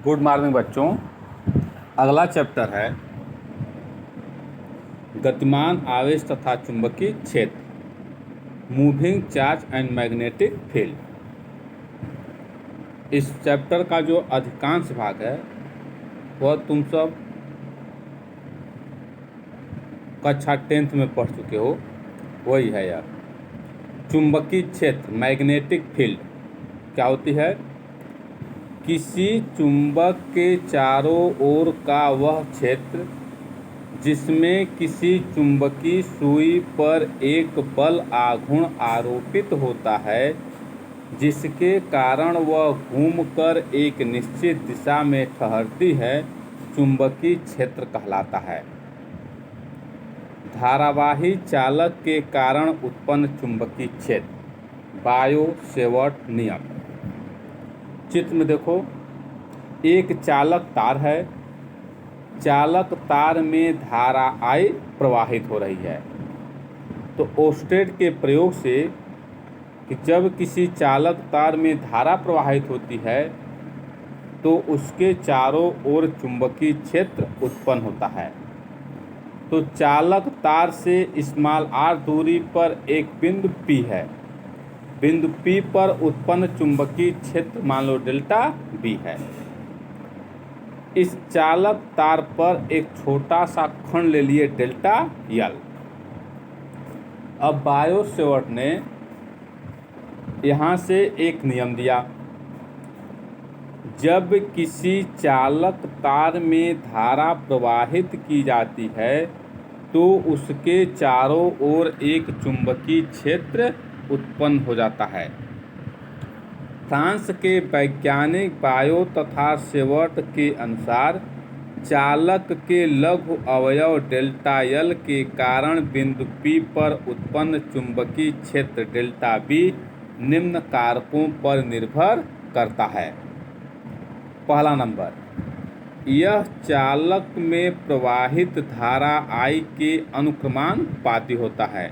Good morning बच्चों। अगला chapter है गतिमान आवेश तथा चुंबकीय क्षेत्र, moving charge and magnetic field. इस चैप्टर का जो अधिकांश भाग है वह तुम सब कक्षा 10th में पढ़ चुके हो, वही है यार। चुंबकीय क्षेत्र मैग्नेटिक फील्ड क्या होती है? किसी चुंबक के चारों ओर का वह क्षेत्र जिसमें किसी चुंबकीय सुई पर एक बल आघूर्ण आरोपित होता है, जिसके कारण वह घूमकर एक निश्चित दिशा में ठहरती है, चुंबकीय क्षेत्र कहलाता है। धारावाही चालक के कारण उत्पन्न चुंबकीय क्षेत्र, बायो-सेवर्ट नियम। चित्र में देखो, एक चालक तार है। चालक तार में धारा I प्रवाहित हो रही है। तो ओस्टेड के प्रयोग से कि जब किसी चालक तार में धारा प्रवाहित होती है तो उसके चारों ओर चुंबकीय क्षेत्र उत्पन्न होता है। तो चालक तार से r दूरी पर एक बिंदु P है। बिंदु P पर उत्पन्न चुंबकीय क्षेत्र मान लो डेल्टा B है। इस चालक तार पर एक छोटा सा खंड ले लिए डेल्टा L। अब बायो-सेवर्ट ने यहाँ से एक नियम दिया, जब किसी चालक तार में धारा प्रवाहित की जाती है तो उसके चारों ओर एक चुंबकीय क्षेत्र उत्पन्न हो जाता है। फ्रांस के वैज्ञानिक बायो तथा सेवर्ट के अनुसार चालक के लघु अवयव डेल्टा L के कारण बिंदु P पर उत्पन्न चुंबकीय क्षेत्र डेल्टा B निम्न कारकों पर निर्भर करता है। पहला नंबर, यह चालक में प्रवाहित धारा I के अनुक्रमानुपाती होता है,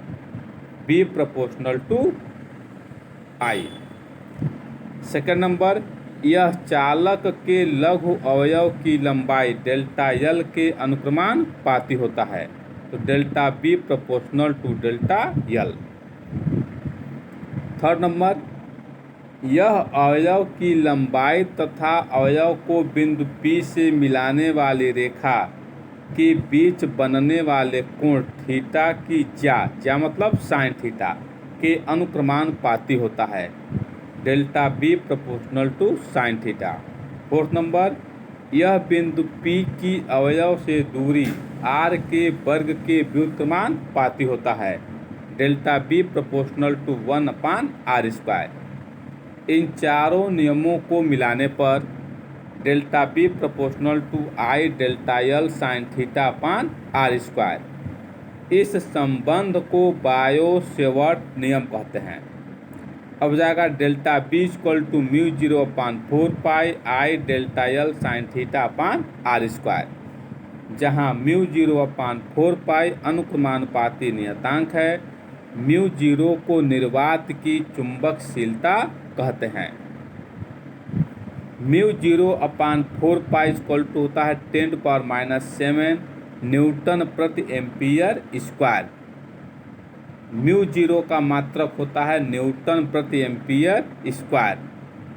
B proportional to I। Second number, यह चालक के लघु अवयव की लंबाई डेल्टा L के अनुक्रमानुपाती होता है, तो delta B proportional to delta L। Third number, यह अवयव की लंबाई तथा अवयव को बिंदु P से मिलाने वाली रेखा के बीच बनने वाले कोण थीटा की ज्या मतलब साइन थीटा के अनुक्रमानुपाती होता है, delta B proportional to sine theta. Fourth number, यह बिंदु P की अवयव से दूरी r के वर्ग के व्युत्क्रमानुपाती होता है, delta B proportional to 1/r²। इन चारों नियमों को मिलाने पर delta B proportional to I delta L sine थीटा/r²। इस संबंध को बायो-सेवर्ट नियम कहते हैं। अब जाएगा delta B equal to μ0/4 I delta L sine थीटा/r², जहाँ μ0/4 अनुक्रमानुपाती नियतांक है। μ0 को निर्वात की चुंबकशीलता कहते हैं। μ0/4 इक्वल टू होता है 10⁻⁷ न्यूटन प्रति एम्पियर स्क्वायर। μ0 का मात्रक होता है न्यूटन प्रति एम्पियर स्क्वायर।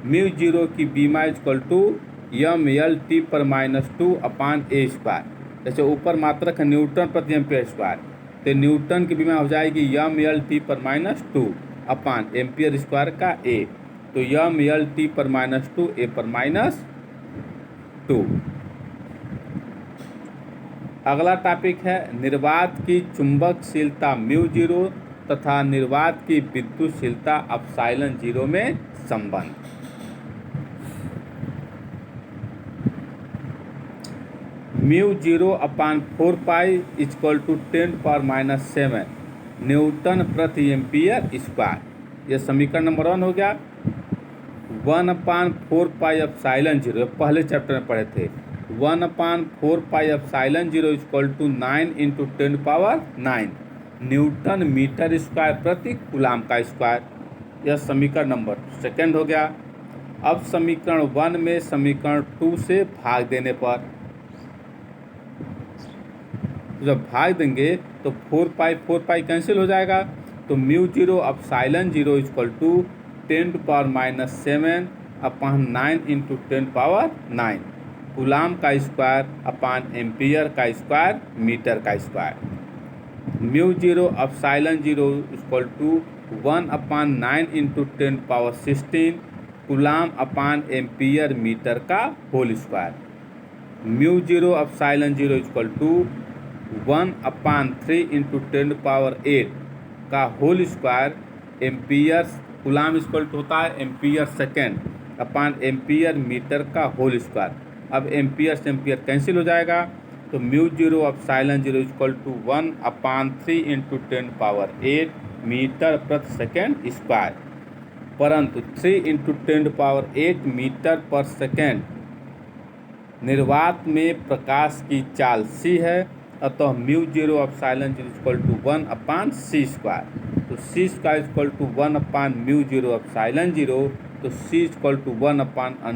μ0 की बीमा इक्वल टू mLT/2/a²। जैसे ऊपर मात्रक है न्यूटन प्रति एम्पियर स्क्वायर, तो न्यूटन की बीमा हो जाएगी mLT/2/एम्पियर स्क्वायर का a, तो mLT/2 a/2। अगला टॉपिक है निर्वात की चुंबकशीलता μ0 तथा निर्वात की विद्युतशीलता ε0 में संबंध। μ0/4 इक्वल टू 10⁻⁷ न्यूटन प्रति एम्पियर स्क्वायर। यह समीकरण नंबर 1 हो गया। 1/4 पहले चैप्टर में पढ़े थे। 1/4 equal to 9 × 10⁹ newton metre square प्रति कूलाम का स्क्वायर। यह समीकरण नंबर 2 हो गया। अब समीकरण 1 में समीकरण 2 से भाग देने पर, जब भाग देंगे तो 4 पाई कैंसिल हो जाएगा, तो mu 0 epsilon 0 equal to 10⁻⁷ upon 9 into 10⁻⁹ coulomb का स्क्वायर अपॉन एम्पियर का स्क्वायर मीटर का square. Mu 0 epsilon 0 equal to 1/9 into 10⁻16 coulomb upon ampere metre का whole square. Mu 0 epsilon 0 equal to 1/3 into 10⁸ का whole square ampere, coulomb equal to होता है ampere second upon ampere metre का whole square. अब ampere से ampere cancel हो जाएगा, तो mu 0 epsilon 0 equal to 1/3 into 10⁸ metre प्रति सेकेंड स्क्वायर, परंतु 3 इंटू 10⁸ मीटर पर सेकेंड निर्वात में प्रकाश की चाल c है, अतः mu 0 epsilon 0 equal to 1/c²। तो c² इक्वल टू 1/म्यू 0 एप्सिलॉन 0, तो c इक्वल टू 1/√μ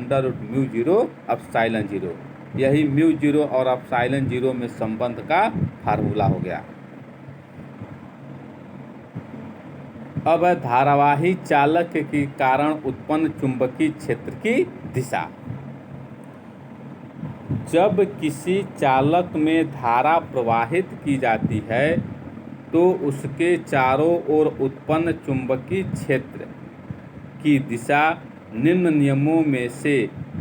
0 एप्सिलॉन 0। यही म्यू 0 और एप्सिलॉन 0 में संबंध का फार्मूला हो गया। अब है धारावाही चालक के कारण उत्पन्न चुंबकीय क्षेत्र की दिशा। जब किसी चालक में धारा प्रवाहित की जाती है तो उसके चारों ओर उत्पन्न चुंबकीय क्षेत्र की दिशा निम्न नियमों में से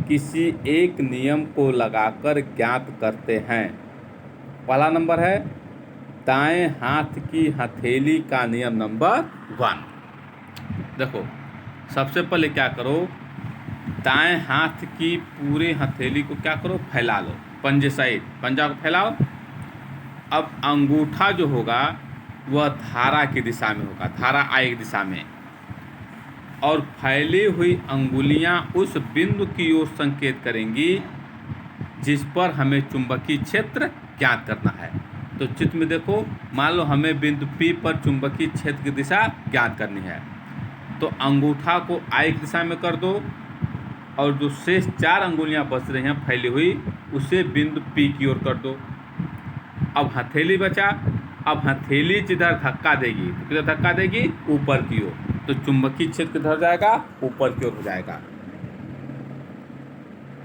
किसी एक नियम को लगाकर ज्ञात करते हैं। पहला नंबर है दाएं हाथ की हथेली का नियम नंबर 1। देखो, सबसे पहले क्या करो, दाएं हाथ की पूरे हथेली को क्या करो, फैला लो, पंजे सहित पंजा को फैलाओ। अब अंगूठा जो होगा वह धारा की दिशा में होगा, धारा आई की दिशा में, और फैली हुई अंगुलियां उस बिंदु की ओर संकेत करेंगी जिस पर हमें चुंबकीय क्षेत्र ज्ञात करना है। तो चित्र में देखो, मान लो हमें बिंदु P पर चुंबकीय क्षेत्र की दिशा ज्ञात करनी है, तो अंगूठा को आई की दिशा में कर दो और जो शेष 4 अंगुलियां बच रही हैं फैली हुई उसे बिंदु P की ओर कर दो। अब हथेली बचा, अब हथेली जिधर धक्का देगी तो किधर धक्का देगी, ऊपर की ओर, तो चुंबकीय क्षेत्र किधर जाएगा, ऊपर की ओर हो जाएगा।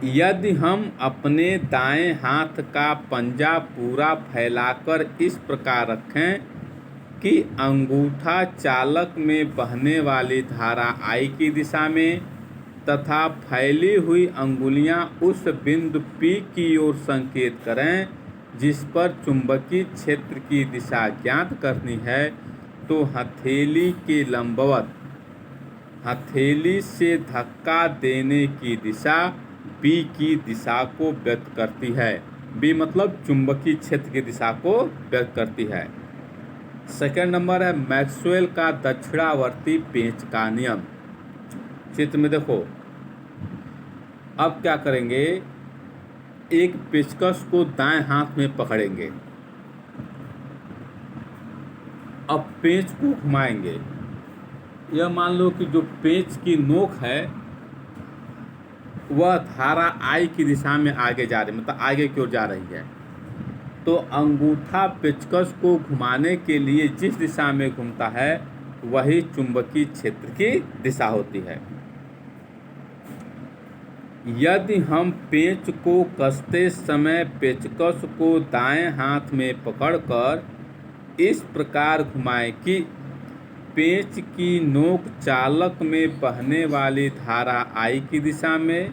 यदि हम अपने दाएं हाथ का पंजा पूरा फैलाकर इस प्रकार रखें कि अंगूठा चालक में बहने वाली धारा I की दिशा में तथा फैली हुई अंगुलियां उस बिंदु P की ओर संकेत करें जिस पर चुंबकीय क्षेत्र की दिशा ज्ञात करनी है, तो हथेली के लंबवत हथेली से धक्का देने की दिशा B की दिशा को व्यक्त करती है। B मतलब चुंबकीय क्षेत्र की दिशा को व्यक्त करती है। सेकंड नंबर है मैक्सवेल का दक्षिणावर्ती पेंच का नियम। चित्र में देखो, अब क्या करेंगे, एक पेचकस को दाएं हाथ में पकड़ेंगे, अब पेंच को घुमाएंगे। यह मान लो कि जो पेंच की नोक है वह धारा I की दिशा में आगे जा रही, मतलब आगे की ओर जा रही है, तो अंगूठा पेचकस को घुमाने के लिए जिस दिशा में घूमता है वही चुंबकीय क्षेत्र की दिशा होती है। यदि हम पेंच को कसते समय पेचकस को दाएं हाथ में पकड़कर इस प्रकार घुमाएं कि पेंच की नोक चालक में बहने वाली धारा I की दिशा में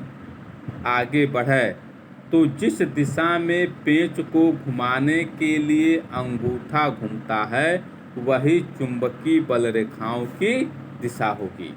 आगे बढ़े, तो जिस दिशा में पेंच को घुमाने के लिए अंगूठा घूमता है वही चुंबकीय बल रेखाओं की दिशा होगी।